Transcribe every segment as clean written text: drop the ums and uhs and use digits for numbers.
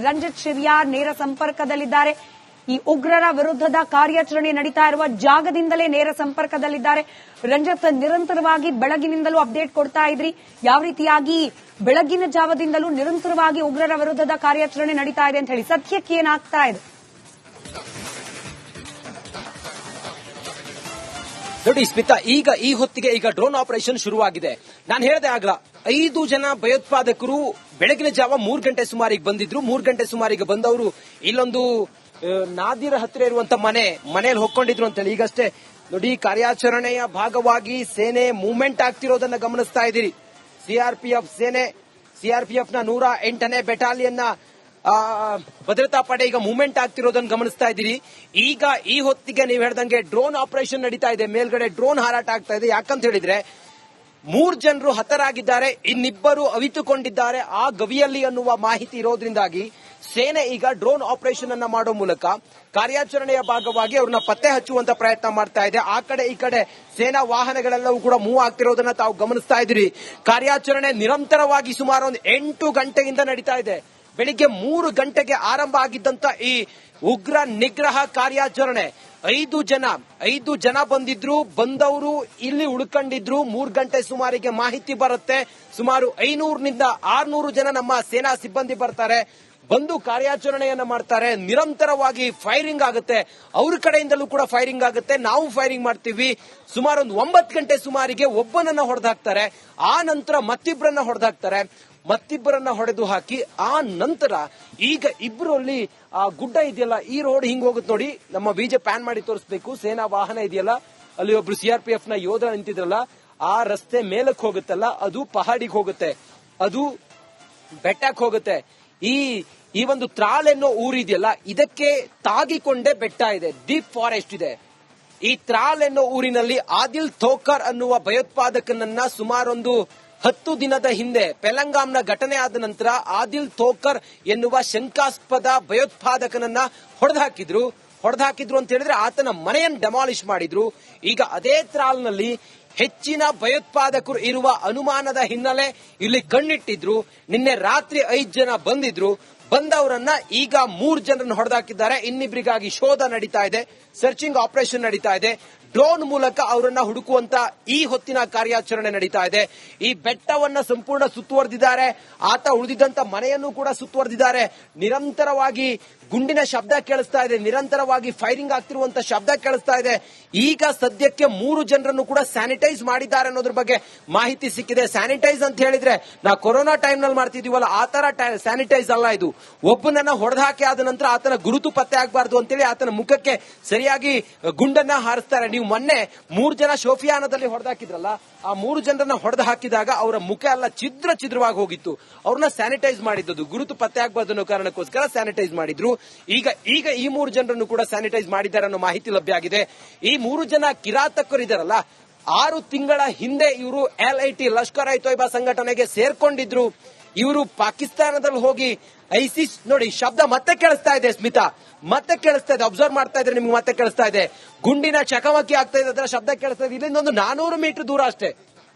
ರಂಜಿತ್ ಶಿರ್ಯಾರ್ ನೇರ ಸಂಪರ್ಕದಲ್ಲಿದ್ದಾರೆ. ಈ ಉಗ್ರರ ವಿರುದ್ಧದ ಕಾರ್ಯಾಚರಣೆ ನಡೀತಾ ಇರುವ ಜಾಗದಿಂದಲೇ ನೇರ ಸಂಪರ್ಕದಲ್ಲಿದ್ದಾರೆ. ರಂಜಿತ್, ನಿರಂತರವಾಗಿ ಬೆಳಗಿನಿಂದಲೂ ಅಪ್ಡೇಟ್ ಕೊಡ್ತಾ ಇದ್ರಿ. ಯಾವ ರೀತಿಯಾಗಿ ಬೆಳಗಿನ ಜಾವದಿಂದಲೂ ನಿರಂತರವಾಗಿ ಉಗ್ರರ ವಿರುದ್ಧದ ಕಾರ್ಯಾಚರಣೆ ನಡೀತಾ ಇದೆ ಅಂತ ಹೇಳಿ ಸದ್ಯಕ್ಕೆ ಏನಾಗ್ತಾ ಇದೆ? ನೋಡಿ ಸ್ಮಿತಾ, ಈ ಹೊತ್ತಿಗೆ ಡ್ರೋನ್ ಆಪರೇಷನ್ ಶುರುವಾಗಿದೆ. ನಾನು ಹೇಳಿದೆ ಆಗ್ಲ 5 ಜನ ಭಯೋತ್ಪಾದಕರು ಬೆಳಗಿನ ಜಾವ 3 ಗಂಟೆ ಸುಮಾರಿಗೆ ಬಂದಿದ್ರು. 3 ಗಂಟೆ ಸುಮಾರಿಗೆ ಬಂದವರು ಇಲ್ಲೊಂದು ನಾದಿರ ಹತ್ತಿರ ಇರುವಂತ ಮನೆಯಲ್ಲಿ ಹೊಕ್ಕೊಂಡಿದ್ರು ಅಂತ ಹೇಳಿ ಈಗಷ್ಟೇ ನೋಡಿ ಕಾರ್ಯಾಚರಣೆಯ ಭಾಗವಾಗಿ ಸೇನೆ ಮೂವ್ಮೆಂಟ್ ಆಗ್ತಿರೋದನ್ನ ಗಮನಿಸ್ತಾ ಇದ್ದೀರಿ. ಸಿಆರ್ಪಿಎಫ್ ನ 108ನೇ ಬೆಟಾಲಿಯನ್ನ ಭದ್ರತಾ ಪಡೆ ಈಗ ಮೂವ್ಮೆಂಟ್ ಆಗ್ತಿರೋದನ್ನ ಗಮನಿಸ್ತಾ ಇದ್ದೀರಿ. ಈಗ ಈ ಹೊತ್ತಿಗೆ ನೀವು ಹೇಳ್ದಂಗೆ ಡ್ರೋನ್ ಆಪರೇಷನ್ ನಡೀತಾ ಇದೆ. ಮೇಲ್ಗಡೆ ಡ್ರೋನ್ ಹಾರಾಟ ಆಗ್ತಾ ಇದೆ. ಯಾಕಂತ ಹೇಳಿದ್ರೆ 3 ಜನರು ಹತರಾಗಿದ್ದಾರೆ, ಇನ್ನಿಬ್ಬರು ಅವಿತುಕೊಂಡಿದ್ದಾರೆ ಆ ಗವಿಯಲ್ಲಿ ಅನ್ನುವ ಮಾಹಿತಿ ಇರೋದ್ರಿಂದಾಗಿ ಸೇನೆ ಈಗ ಡ್ರೋನ್ ಆಪರೇಷನ್ ಅನ್ನ ಮಾಡೋ ಮೂಲಕ ಕಾರ್ಯಾಚರಣೆಯ ಭಾಗವಾಗಿ ಅವ್ರನ್ನ ಪತ್ತೆ ಹಚ್ಚುವಂತ ಪ್ರಯತ್ನ ಮಾಡ್ತಾ ಇದೆ. ಆ ಕಡೆ ಈ ಕಡೆ ಸೇನಾ ವಾಹನಗಳೆಲ್ಲವೂ ಕೂಡ ಮೂವ್ ಆಗ್ತಿರೋದನ್ನ ತಾವು ಗಮನಿಸ್ತಾ ಇದ್ದೀರಿ. ಕಾರ್ಯಾಚರಣೆ ನಿರಂತರವಾಗಿ ಸುಮಾರು ಒಂದು 8 ಗಂಟೆಯಿಂದ ನಡೀತಾ ಇದೆ. ಬೆಳಿಗ್ಗೆ 3 ಗಂಟೆಗೆ ಆರಂಭ ಆಗಿದ್ದಂತ ಈ ಉಗ್ರ ನಿಗ್ರಹ ಕಾರ್ಯಾಚರಣೆ 5 ಜನ ಬಂದವರು ಇಲ್ಲಿ ಉಳ್ಕೊಂಡಿದ್ರು. 3 ಗಂಟೆ ಸುಮಾರಿಗೆ ಮಾಹಿತಿ ಬರುತ್ತೆ. ಸುಮಾರು 500ನಿಂದ 600 ಜನ ನಮ್ಮ ಸೇನಾ ಸಿಬ್ಬಂದಿ ಬರ್ತಾರೆ, ಬಂದು ಕಾರ್ಯಾಚರಣೆಯನ್ನ ಮಾಡ್ತಾರೆ. ನಿರಂತರವಾಗಿ ಫೈರಿಂಗ್ ಆಗುತ್ತೆ, ಅವ್ರ ಕಡೆಯಿಂದಲೂ ಕೂಡ ಫೈರಿಂಗ್ ಆಗುತ್ತೆ, ನಾವು ಫೈರಿಂಗ್ ಮಾಡ್ತೀವಿ. ಸುಮಾರು ಒಂದು 9 ಗಂಟೆ ಸುಮಾರಿಗೆ ಒಬ್ಬನನ್ನ ಹೊಡೆದಾಕ್ತಾರೆ. ಆ ನಂತರ ಮತ್ತಿಬ್ಬರನ್ನ ಹೊಡೆದು ಹಾಕಿ ಆ ನಂತರ ಈಗ ಇಬ್ರು ಅಲ್ಲಿ ಆ ಗುಡ್ಡ ಇದೆಯಲ್ಲ, ಈ ರೋಡ್ ಹಿಂಗ್ ಹೋಗುತ್ತೆ ನೋಡಿ. ನಮ್ಮ ಬೀಜ ಪ್ಯಾನ್ ಮಾಡಿ ತೋರಿಸಬೇಕು. ಸೇನಾ ವಾಹನ ಇದೆಯಲ್ಲ, ಅಲ್ಲಿ ಒಬ್ರು ಸಿಆರ್ಪಿಎಫ್ ನ ಯೋಧ ನಿಂತಿದ್ರಲ್ಲ, ಆ ರಸ್ತೆ ಮೇಲಕ್ಕೆ ಹೋಗುತ್ತಲ್ಲ, ಅದು ಪಹಾಡಿಗೆ ಹೋಗುತ್ತೆ, ಅದು ಬೆಟ್ಟಕ್ಕೆ ಹೋಗುತ್ತೆ. ಈ ಒಂದು ತ್ರಾಲ್ ಎನ್ನೋ ಊರಿದೆಯಲ್ಲ, ಇದಕ್ಕೆ ತಾಗಿಕೊಂಡೇ ಬೆಟ್ಟ ಇದೆ, ಡೀಪ್ ಫಾರೆಸ್ಟ್ ಇದೆ. ಈ ತ್ರಾಲ್ ಎನ್ನೋ ಊರಿನಲ್ಲಿ ಆದಿಲ್ ಥೋಕರ್ ಅನ್ನುವ ಭಯೋತ್ಪಾದಕನನ್ನ ಸುಮಾರೊಂದು 10 ದಿನದ ಹಿಂದೆ ಪೆಲಂಗಾಂನ ಘಟನೆ ಆದ ನಂತರ ಆದಿಲ್ ಥೋಕರ್ ಎನ್ನುವ ಶಂಕಾಸ್ಪದ ಭಯೋತ್ಪಾದಕನನ್ನ ಹೊಡೆದಾಕಿದ್ರು ಅಂತ ಹೇಳಿದ್ರೆ ಆತನ ಮನೆಯನ್ನು ಡೆಮಾಲಿಷ್ ಮಾಡಿದ್ರು. ಈಗ ಅದೇ ತ್ರಾಲ್ನಲ್ಲಿ ಹೆಚ್ಚಿನ ಭಯೋತ್ಪಾದಕರು ಇರುವ ಅನುಮಾನದ ಹಿನ್ನೆಲೆ ಇಲ್ಲಿ ಕಣ್ಣಿಟ್ಟಿದ್ರು. ನಿನ್ನೆ ರಾತ್ರಿ 5 ಜನ ಬಂದವರನ್ನ ಈಗ 3 ಜನರನ್ನು ಹೊಡೆದಾಕಿದ್ದಾರೆ. ಇನ್ನಿಬ್ಬರಿಗಾಗಿ ಶೋಧ ನಡೀತಾ ಇದೆ, ಸರ್ಚಿಂಗ್ ಆಪರೇಷನ್ ನಡೀತಾ ಇದೆ. ಡ್ರೋನ್ ಮೂಲಕ ಅವರನ್ನ ಹುಡುಕುವಂತ ಈ ಹೊತ್ತಿನ ಕಾರ್ಯಾಚರಣೆ ನಡೀತಾ ಇದೆ. ಈ ಬೆಟ್ಟವನ್ನ ಸಂಪೂರ್ಣ ಸುತ್ತುವರೆದಿದ್ದಾರೆ. ಆತ ಉಳಿದಿದ್ದಂತ ಮನೆಯನ್ನು ಕೂಡ ಸುತ್ತುವರೆದಿದ್ದಾರೆ. ನಿರಂತರವಾಗಿ ಗುಂಡಿನ ಶಬ್ದ ಕೇಳಿಸ್ತಾ ಇದೆ, ನಿರಂತರವಾಗಿ ಫೈರಿಂಗ್ ಆಗ್ತಿರುವಂತ ಶಬ್ದ ಕೇಳಿಸ್ತಾ ಇದೆ. ಈಗ ಸದ್ಯಕ್ಕೆ 3 ಜನರನ್ನು ಕೂಡ ಸ್ಯಾನಿಟೈಸ್ ಮಾಡಿದ್ದಾರೆ ಅನ್ನೋದ್ರ ಬಗ್ಗೆ ಮಾಹಿತಿ ಸಿಕ್ಕಿದೆ. ಸ್ಯಾನಿಟೈಸ್ ಅಂತ ಹೇಳಿದ್ರೆ ನಾ ಕೊರೋನಾ ಟೈಮ್ ನಲ್ಲಿ ಮಾಡ್ತಿದೀವಲ್ಲ, ಆ ತರ ಸ್ಯಾನಿಟೈಸ್ ಅಲ್ಲ ಇದು. ಒಬ್ಬನನ್ನ ಹೊಡೆದಾಕಿ ಆದ ನಂತರ ಆತನ ಗುರುತು ಪತ್ತೆ ಆಗಬಾರ್ದು ಅಂತೇಳಿ ಆತನ ಮುಖಕ್ಕೆ ಸರಿಯಾಗಿ ಗುಂಡನ್ನ ಹಾರಿಸ್ತಾರೆ. ನೀವು ಮೊನ್ನೆ 3 ಜನ ಶೋಫಿಯಾನದಲ್ಲಿ ಹೊಡೆದಾಕಿದ್ರಲ್ಲ, ಆ 3 ಜನರನ್ನ ಹೊಡೆದು ಹಾಕಿದಾಗ ಅವರ ಮುಖ ಎಲ್ಲ ಛಿದ್ರವಾಗಿ ಹೋಗಿತ್ತು. ಅವ್ರನ್ನ ಸ್ಯಾನಿಟೈಸ್ ಮಾಡಿದ್ದು ಗುರುತು ಪತ್ತೆ ಆಗಬಾರ್ದು ಅನ್ನೋ ಕಾರಣಕ್ಕೋಸ್ಕರ ಸ್ಯಾನಿಟೈಸ್ ಮಾಡಿದ್ರು. ಈಗ ಈ 3 ಜನರನ್ನು ಕೂಡ ಸ್ಯಾನಿಟೈಸ್ ಮಾಡಿದ್ದಾರೆ ಅನ್ನೋ ಮಾಹಿತಿ ಲಭ್ಯ ಆಗಿದೆ. ಈ 3 ಜನ ಕಿರಾತಕರು ಇದಾರಲ್ಲ, 6 ತಿಂಗಳ ಹಿಂದೆ ಇವರು LIT ಲಷ್ಕರ್ ಇ ತೊಯ್ಬಾ ಸಂಘಟನೆಗೆ ಸೇರ್ಕೊಂಡಿದ್ರು. ಇವರು ಪಾಕಿಸ್ತಾನದಲ್ಲಿ ಹೋಗಿ ಐಸಿಸ್ ನೋಡಿ, ಶಬ್ದ ಮತ್ತೆ ಕೇಳಿಸ್ತಾ ಇದೆ ಸ್ಮಿತಾ, ಮತ್ತೆ ಕೇಳಿಸ್ತಾ ಇದೆ. ಅಬ್ಸರ್ವ್ ಮಾಡ್ತಾ ಇದ್ರೆ ನಿಮ್ಗೆ ಮತ್ತೆ ಕೇಳಿಸ್ತಾ ಇದೆ. ಗುಂಡಿನ ಚಕಮಕಿ ಆಗ್ತಾ ಇದೆ, ಅದರ ಶಬ್ದ ಕೇಳಿಸ್ತಾ ಇದೆ. ಇಲ್ಲಿಂದ ಒಂದು 400 ಮೀಟರ್ ದೂರ ಅಷ್ಟೇ,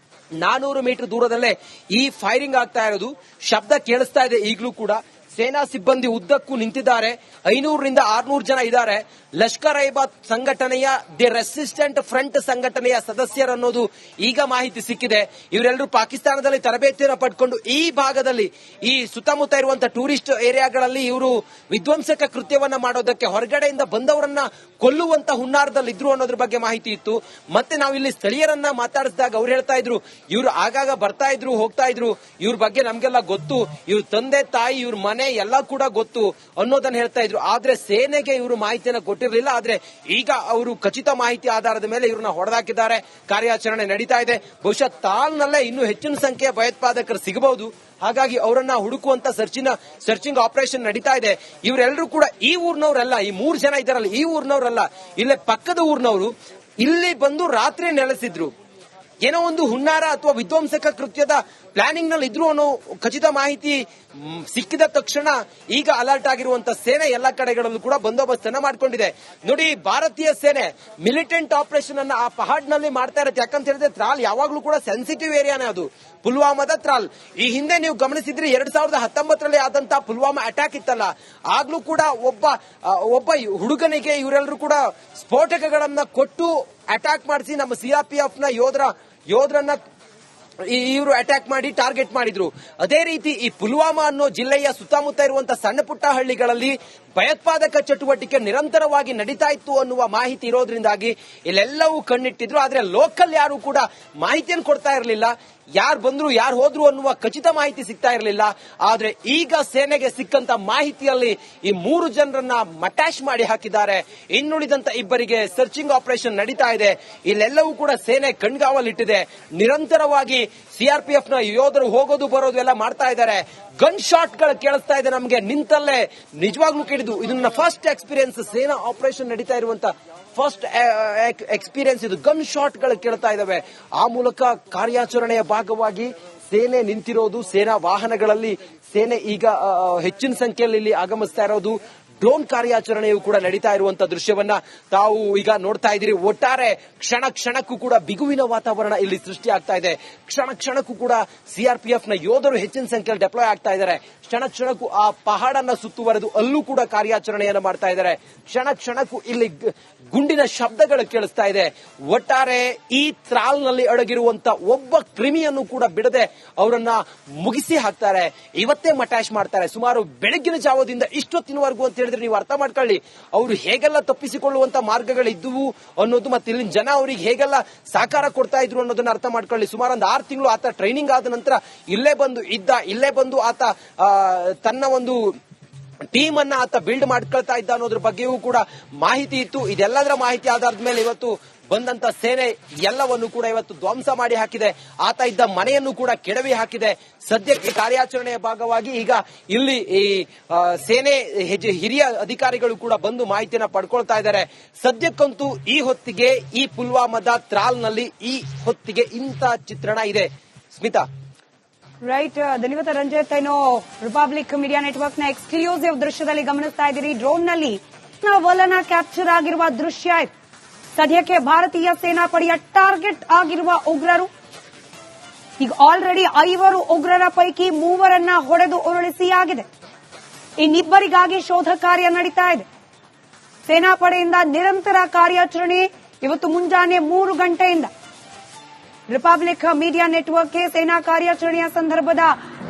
400 ಮೀಟರ್ ದೂರದಲ್ಲೇ ಈ ಫೈರಿಂಗ್ ಆಗ್ತಾ ಇರೋದು. ಶಬ್ದ ಕೇಳಿಸ್ತಾ ಇದೆ ಈಗಲೂ ಕೂಡ. ಸೇನಾ ಸಿಬ್ಬಂದಿ ಉದ್ದಕ್ಕೂ ನಿಂತಿದ್ದಾರೆ. 500ರಿಂದ 600 ಜನ ಇದ್ದಾರೆ. ಲಷ್ಕರ್ ಇ ಸಂಘಟನೆಯ ದಿ ರೆಸಿಸ್ಟೆಂಟ್ ಫ್ರಂಟ್ ಸಂಘಟನೆಯ ಸದಸ್ಯರನ್ನೋದು ಈಗ ಮಾಹಿತಿ ಸಿಕ್ಕಿದೆ. ಇವರೆಲ್ಲರೂ ಪಾಕಿಸ್ತಾನದಲ್ಲಿ ತರಬೇತಿಯನ್ನು ಪಡ್ಕೊಂಡು ಈ ಭಾಗದಲ್ಲಿ, ಈ ಸುತ್ತಮುತ್ತ ಇರುವಂತಹ ಟೂರಿಸ್ಟ್ ಏರಿಯಾಗಳಲ್ಲಿ ಇವರು ವಿಧ್ವಂಸಕ ಕೃತ್ಯವನ್ನ ಮಾಡೋದಕ್ಕೆ ಹೊರಗಡೆಯಿಂದ ಬಂದವರನ್ನ ಕೊಲ್ಲುವಂತ ಹುನ್ನಾರದಲ್ಲಿದ್ರು ಅನ್ನೋದ್ರ ಬಗ್ಗೆ ಮಾಹಿತಿ ಇತ್ತು. ಮತ್ತೆ ನಾವಿಲ್ಲಿ ಸ್ಥಳೀಯರನ್ನ ಮಾತಾಡಿಸಿದಾಗ ಅವ್ರು ಹೇಳ್ತಾ ಇದ್ರು, ಇವರು ಆಗಾಗ ಬರ್ತಾ ಇದ್ರು, ಹೋಗ್ತಾ ಇದ್ರು, ಇವ್ರ ಬಗ್ಗೆ ನಮ್ಗೆಲ್ಲ ಗೊತ್ತು, ಇವ್ರ ತಂದೆ ತಾಯಿ, ಇವ್ರ ಮನೆ ಎಲ್ಲ ಕೂಡ ಗೊತ್ತು ಅನ್ನೋದನ್ನ ಹೇಳ್ತಾ ಇದ್ರು. ಆದ್ರೆ ಸೇನೆಗೆ ಇವರು ಮಾಹಿತಿಯನ್ನು ಕೊಟ್ಟಿರಲಿಲ್ಲ. ಆದ್ರೆ ಈಗ ಅವರು ಖಚಿತ ಮಾಹಿತಿ ಆಧಾರದ ಮೇಲೆ ಇವ್ರನ್ನ ಹೊಡೆದಾಕಿದ್ದಾರೆ. ಕಾರ್ಯಾಚರಣೆ ನಡೀತಾ ಇದೆ. ಬಹುಶಃ ತಾಲ್ನಲ್ಲೇ ಇನ್ನೂ ಹೆಚ್ಚಿನ ಸಂಖ್ಯೆಯ ಭಯೋತ್ಪಾದಕರು ಸಿಗಬಹುದು. ಹಾಗಾಗಿ ಅವರನ್ನ ಹುಡುಕುವಂತ ಸರ್ಚಿಂಗ್ ಆಪರೇಷನ್ ನಡೀತಾ ಇದೆ. ಇವರೆಲ್ಲರೂ ಕೂಡ ಈ ಊರಿನವರಲ್ಲ, ಈ 3 ಜನ ಇದ್ದಾರಲ್ಲ, ಈ ಊರಿನವರಲ್ಲ, ಇಲ್ಲೇ ಪಕ್ಕದ ಊರಿನವರು. ಇಲ್ಲಿ ಬಂದು ರಾತ್ರಿ ನೆಲೆಸಿದ್ರು. ಏನೋ ಒಂದು ಹುನ್ನಾರ ಅಥವಾ ವಿಧ್ವಂಸಕ ಕೃತ್ಯದ ಪ್ಲಾನಿಂಗ್ ನಲ್ಲಿ ಇದ್ರು ಅನ್ನೋ ಖಚಿತ ಮಾಹಿತಿ ಸಿಕ್ಕಿದ ತಕ್ಷಣ ಈಗ ಅಲರ್ಟ್ ಆಗಿರುವಂತ ಸೇನೆ ಎಲ್ಲ ಕಡೆಗಳಲ್ಲೂ ಕೂಡ ಬಂದೋಬಸ್ತ್ ಅನ್ನ ಮಾಡ್ಕೊಂಡಿದೆ. ನೋಡಿ, ಭಾರತೀಯ ಸೇನೆ ಮಿಲಿಟೆಂಟ್ ಆಪರೇಷನ್ ಅನ್ನ ಆ ಪಹಾಡ್ನಲ್ಲಿ ಮಾಡ್ತಾ ಇರುತ್ತೆ. ಯಾಕಂತ ಹೇಳಿದ್ರೆ ತ್ರಾಲ್ ಯಾವಾಗ್ಲೂ ಕೂಡ ಸೆನ್ಸಿಟಿವ್ ಏರಿಯಾನೇ ಅದು, ಪುಲ್ವಾಮಾದ ತ್ರಾಲ್. ಈ ಹಿಂದೆ ನೀವು ಗಮನಿಸಿದ್ರೆ 2019ರಲ್ಲಿ ಆದಂತಹ ಪುಲ್ವಾಮಾ ಅಟ್ಯಾಕ್ ಇತ್ತಲ್ಲ, ಆಗ್ಲೂ ಕೂಡ ಒಬ್ಬ ಹುಡುಗನಿಗೆ ಇವರೆಲ್ಲರೂ ಕೂಡ ಸ್ಫೋಟಕಗಳನ್ನ ಕೊಟ್ಟು ಅಟ್ಯಾಕ್ ಮಾಡಿಸಿ ನಮ್ಮ ಸಿಆರ್ಪಿಎಫ್ ನ ಯೋಧರನ್ನ ಇವರು ಅಟ್ಯಾಕ್ ಮಾಡಿ ಟಾರ್ಗೆಟ್ ಮಾಡಿದ್ರು. ಅದೇ ರೀತಿ ಈ ಪುಲ್ವಾಮಾ ಅನ್ನೋ ಜಿಲ್ಲೆಯ ಸುತ್ತಮುತ್ತ ಇರುವಂತಹ ಸಣ್ಣ ಪುಟ್ಟ ಹಳ್ಳಿಗಳಲ್ಲಿ ಭಯೋತ್ಪಾದಕ ಚಟುವಟಿಕೆ ನಿರಂತರವಾಗಿ ನಡೀತಾ ಇತ್ತು ಅನ್ನುವ ಮಾಹಿತಿ ಇರೋದ್ರಿಂದಾಗಿ ಇಲ್ಲೆಲ್ಲವೂ ಕಣ್ಣಿಟ್ಟಿದ್ರು. ಆದ್ರೆ ಲೋಕಲ್ ಯಾರು ಕೂಡ ಮಾಹಿತಿಯನ್ನು ಕೊಡ್ತಾ ಇರಲಿಲ್ಲ. ಯಾರು ಬಂದ್ರು ಯಾರು ಹೋದ್ರು ಅನ್ನುವ ಖಚಿತ ಮಾಹಿತಿ ಸಿಗ್ತಾ ಇರಲಿಲ್ಲ. ಆದ್ರೆ ಈಗ ಸೇನೆಗೆ ಸಿಕ್ಕಂತ ಮಾಹಿತಿಯಲ್ಲಿ ಈ 3 ಜನರನ್ನ ಮಟ್ಯಾಶ್ ಮಾಡಿ ಹಾಕಿದ್ದಾರೆ. ಇನ್ನುಳಿದಂತ ಇಬ್ಬರಿಗೆ ಸರ್ಚಿಂಗ್ ಆಪರೇಷನ್ ನಡೀತಾ ಇದೆ. ಇಲ್ಲೆಲ್ಲವೂ ಕೂಡ ಸೇನೆ ಕಣ್ಗಾವಲಿಟ್ಟಿದೆ. ನಿರಂತರವಾಗಿ ಸಿಆರ್ಪಿಎಫ್ ನ ಯೋಧರು ಹೋಗೋದು ಬರೋದು ಎಲ್ಲ ಮಾಡ್ತಾ ಇದ್ದಾರೆ. ಗನ್ ಶಾಟ್ ಗಳು ಕೇಳಿಸ್ತಾ ಇದೆ ನಮಗೆ ನಿಂತಲ್ಲೇ. ನಿಜವಾಗ್ಲೂ ಕೇಳಿದ್ದು ಇದನ್ನ ಫಸ್ಟ್ ಎಕ್ಸ್ಪೀರಿಯನ್ಸ್, ಸೇನಾ ಆಪರೇಷನ್ ನಡೀತಾ ಇರುವಂತ ಫಸ್ಟ್ ಎಕ್ಸ್ಪೀರಿಯನ್ಸ್ ಇದು. ಗನ್ ಶಾಟ್ ಗಳು ಕೇಳ್ತಾ ಇದಾವೆ. ಆ ಮೂಲಕ ಕಾರ್ಯಾಚರಣೆಯ ಭಾಗವಾಗಿ ಸೇನೆ ನಿಂತಿರೋದು, ಸೇನಾ ವಾಹನಗಳಲ್ಲಿ ಸೇನೆ ಈಗ ಹೆಚ್ಚಿನ ಸಂಖ್ಯೆಯಲ್ಲಿ ಇಲ್ಲಿ ಆಗಮಿಸ್ತಾ ಇರೋದು, ಡ್ರೋನ್ ಕಾರ್ಯಾಚರಣೆಯು ಕೂಡ ನಡೀತಾ ಇರುವಂತಹ ದೃಶ್ಯವನ್ನ ತಾವು ಈಗ ನೋಡ್ತಾ ಇದ್ದೀರಿ. ಒಟ್ಟಾರೆ ಕ್ಷಣ ಕ್ಷಣಕ್ಕೂ ಕೂಡ ಬಿಗುವಿನ ವಾತಾವರಣ ಇಲ್ಲಿ ಸೃಷ್ಟಿ ಆಗ್ತಾ ಇದೆ. ಕ್ಷಣ ಕ್ಷಣಕ್ಕೂ ಕೂಡ ಸಿಆರ್ಪಿಎಫ್ ನ ಯೋಧರು ಹೆಚ್ಚಿನ ಸಂಖ್ಯೆಯಲ್ಲಿ ಡೆಪ್ಲಾಯ್ ಆಗ್ತಾ ಇದ್ದಾರೆ. ಕ್ಷಣ ಕ್ಷಣಕ್ಕೂ ಆ ಪಹಾಡನ್ನ ಸುತ್ತುವರೆದು ಅಲ್ಲೂ ಕೂಡ ಕಾರ್ಯಾಚರಣೆಯನ್ನು ಮಾಡ್ತಾ ಇದ್ದಾರೆ. ಕ್ಷಣ ಕ್ಷಣಕ್ಕೂ ಇಲ್ಲಿ ಗುಂಡಿನ ಶಬ್ದಗಳು ಕೇಳಿಸ್ತಾ ಇದೆ. ಒಟ್ಟಾರೆ ಈ ತ್ರಾಲ್ನಲ್ಲಿ ಅಡಗಿರುವಂತ ಒಬ್ಬ ಕ್ರಿಮಿಯನ್ನು ಕೂಡ ಬಿಡದೆ ಅವರನ್ನ ಮುಗಿಸಿ ಹಾಕ್ತಾರೆ. ಇವತ್ತೇ ಮಟ್ಯಾಶ್ ಮಾಡ್ತಾರೆ. ಸುಮಾರು ಬೆಳಗಿನ ಜಾವದಿಂದ ಇಷ್ಟೊತ್ತಿನವರೆಗೂ ಅಂತ ಹೇಳಿದ್ರೆ ನೀವು ಅರ್ಥ ಮಾಡ್ಕೊಳ್ಳಿ ಅವರು ಹೇಗೆಲ್ಲ ತಪ್ಪಿಸಿಕೊಳ್ಳುವಂತ ಮಾರ್ಗಗಳಿದ್ದುವು ಅನ್ನೋದು, ಮತ್ತೆ ಇಲ್ಲಿನ ಜನ ಅವರಿಗೆ ಹೇಗೆಲ್ಲ ಸಹಕಾರ ಕೊಡ್ತಾ ಇದ್ರು ಅನ್ನೋದನ್ನ ಅರ್ಥ ಮಾಡ್ಕೊಳ್ಳಿ. ಸುಮಾರು ಒಂದು 6 ತಿಂಗಳು ಆತ ಟ್ರೈನಿಂಗ್ ಆದ ನಂತರ ಇಲ್ಲೇ ಬಂದು ಆತ ತನ್ನ ಒಂದು ಟೀಮ್ ಅನ್ನ ಆತ ಬಿಲ್ಡ್ ಮಾಡ್ಕೊಳ್ತಾ ಇದ್ದ ಅನ್ನೋದ್ರ ಬಗ್ಗೆಯೂ ಕೂಡ ಮಾಹಿತಿ ಇತ್ತು. ಇದೆಲ್ಲದರ ಮಾಹಿತಿ ಆಧಾರದ ಮೇಲೆ ಇವತ್ತು ಬಂದಂತ ಸೇನೆ ಎಲ್ಲವನ್ನು ಕೂಡ ಇವತ್ತು ಧ್ವಂಸ ಮಾಡಿ ಹಾಕಿದೆ. ಆತ ಇದ್ದ ಮನೆಯನ್ನು ಕೂಡ ಕೆಡವಿ ಹಾಕಿದೆ. ಸದ್ಯಕ್ಕೆ ಕಾರ್ಯಾಚರಣೆಯ ಭಾಗವಾಗಿ ಈಗ ಇಲ್ಲಿ ಈ ಸೇನೆ ಹಿರಿಯ ಅಧಿಕಾರಿಗಳು ಕೂಡ ಬಂದು ಮಾಹಿತಿಯನ್ನ ಪಡ್ಕೊಳ್ತಾ ಇದ್ದಾರೆ. ಸದ್ಯಕ್ಕಂತೂ ಈ ಹೊತ್ತಿಗೆ ಈ ಪುಲ್ವಾಮಾದ ತ್ರಾಲ್ನಲ್ಲಿ ಈ ಹೊತ್ತಿಗೆ ಇಂಥ ಚಿತ್ರಣ ಇದೆ. ಸ್ಮಿತಾ. ರೈಟ್, ಧನ್ಯವಾದ ರಂಜಿತ್. ಏನೋ ರಿಪಬ್ಲಿಕ್ ಮೀಡಿಯಾ ನೆಟ್ವರ್ಕ್ ನ ಎಕ್ಸ್ಕ್ಲೂಸಿವ್ ದೃಶ್ಯದಲ್ಲಿ ಗಮನಿಸ್ತಾ ಇದ್ದೀರಿ. ಡ್ರೋನ್ ನಲ್ಲಿ ವಲನ ಕ್ಯಾಪ್ಚರ್ ಆಗಿರುವ ದೃಶ್ಯ ಇದು. ಸದ್ಯಕ್ಕೆ ಭಾರತೀಯ ಸೇನಾಪಡೆಯ ಟಾರ್ಗೆಟ್ ಆಗಿರುವ ಉಗ್ರರು ಈಗ ಆಲ್ರೆಡಿ 5 ಉಗ್ರರ ಪೈಕಿ 3 ಹೊಡೆದು ಉರುಳಿಸಿ ಆಗಿದೆ. ಇನ್ನಿಬ್ಬರಿಗಾಗಿ ಶೋಧ ಕಾರ್ಯ ನಡೀತಾ ಇದೆ. ಸೇನಾಪಡೆಯಿಂದ ನಿರಂತರ ಕಾರ್ಯಾಚರಣೆ ಇವತ್ತು ಮುಂಜಾನೆ 3 ಗಂಟೆಯಿಂದ ರಿಪಬ್ಲಿಕ್ ಮೀಡಿಯಾ ನೆಟ್ವರ್ಕ್ಗೆ ಸೇನಾ ಕಾರ್ಯಾಚರಣೆಯ ಸಂದರ್ಭದ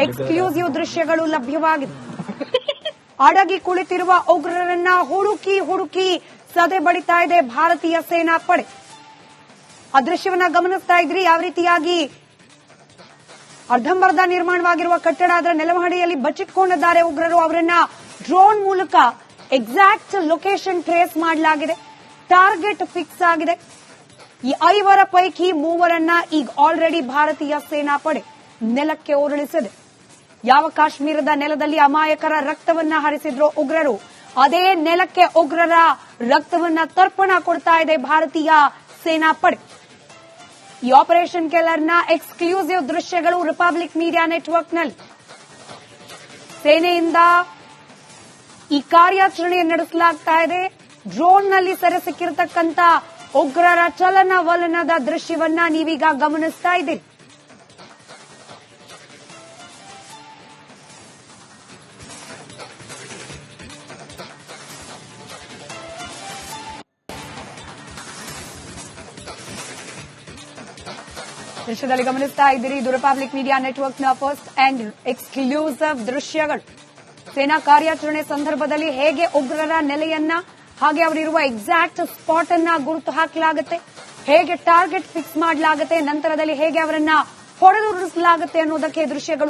ಎಕ್ಸ್ಕ್ಲೂಸಿವ್ ದೃಶ್ಯಗಳು ಲಭ್ಯವಾಗಿದೆ. ಅಡಗಿ ಕುಳಿತಿರುವ ಉಗ್ರರನ್ನ ಹುಡುಕಿ ಸದೆ ಬಡಿತಾ ಇದೆ ಭಾರತೀಯ ಸೇನಾ ಪಡೆ. ಆ ದೃಶ್ಯವನ್ನ ಗಮನಿಸ್ತಾ ಇದ್ರಿ. ಯಾವ ರೀತಿಯಾಗಿ ಅರ್ಧಂಬರ್ಧ ನಿರ್ಮಾಣವಾಗಿರುವ ಕಟ್ಟಡ ಅದರ ನೆಲಮಹಡಿಯಲ್ಲಿ ಬಚ್ಚಿಟ್ಕೊಂಡಿದ್ದಾರೆ ಉಗ್ರರು. ಅವರನ್ನ ಡ್ರೋನ್ ಮೂಲಕ ಎಕ್ಸಾಕ್ಟ್ ಲೊಕೇಶನ್ ಟ್ರೇಸ್ ಮಾಡಲಾಗಿದೆ. ಟಾರ್ಗೆಟ್ ಫಿಕ್ಸ್ ಆಗಿದೆ. ಈ 5 ಪೈಕಿ 3 ಈಗ ಆಲ್ರೆಡಿ ಭಾರತೀಯ ಸೇನಾ ಪಡೆ ನೆಲಕ್ಕೆ ಉರುಳಿಸಿದೆ. ಯಾವ ಕಾಶ್ಮೀರದ ನೆಲದಲ್ಲಿ ಅಮಾಯಕರ ರಕ್ತವನ್ನ ಹರಿಸಿದ್ರು ಉಗ್ರರು, ಅದೇ ನೆಲಕ್ಕೆ ಉಗ್ರರ ರಕ್ತವನ್ನ ತರ್ಪಣ ಕೊಡ್ತಾ ಇದೆ ಭಾರತೀಯ ಸೇನಾ ಪಡೆ. ಈ ಆಪರೇಷನ್ ಕಿಲ್ಲರ್ನ ಎಕ್ಸ್ಕ್ಲೂಸಿವ್ ದೃಶ್ಯಗಳು ರಿಪಬ್ಲಿಕ್ ಮೀಡಿಯಾ ನೆಟ್ವರ್ಕ್ನಲ್ಲಿ. ಸೇನೆಯಿಂದ ಈ ಕಾರ್ಯಾಚರಣೆ ನಡೆಸಲಾಗ್ತಾ ಇದೆ. ಡ್ರೋನ್ನಲ್ಲಿ ಸೆರೆ ಸಿಕ್ಕಿರತಕ್ಕಂತ ಉಗ್ರರ ಚಲನವಲನದ ದೃಶ್ಯವನ್ನ ನೀವೀಗ ಗಮನಿಸ್ತಾ ಇದ್ದೀರಿ. ದೃಶ್ಯದಲ್ಲಿ ಗಮನಿಸ್ತಾ ಇದ್ದೀರಿ. ಇದು ರಿಪಬ್ಲಿಕ್ ಮೀಡಿಯಾ ನೆಟ್ವರ್ಕ್ನ ಫಸ್ಟ್ ಅಂಡ್ ಎಕ್ಸ್ಕ್ಲೂಸಿವ್ ದೃಶ್ಯಗಳು. ಸೇನಾ ಕಾರ್ಯಾಚರಣೆ ಸಂದರ್ಭದಲ್ಲಿ ಹೇಗೆ ಉಗ್ರರ ನೆಲೆಯನ್ನ ಹಾಗೆ ಅವರಿರುವ ಎಕ್ಸಾಕ್ಟ್ ಸ್ಪಾಟ್ ಅನ್ನ ಗುರುತು ಹಾಕಲಾಗುತ್ತೆ, ಹೇಗೆ ಟಾರ್ಗೆಟ್ ಫಿಕ್ಸ್ ಮಾಡಲಾಗುತ್ತೆ, ನಂತರದಲ್ಲಿ ಹೇಗೆ ಅವರನ್ನ ಹೊಡೆದುರುಳಿಸಲಾಗುತ್ತೆ ಅನ್ನೋದಕ್ಕೆ ದೃಶ್ಯಗಳು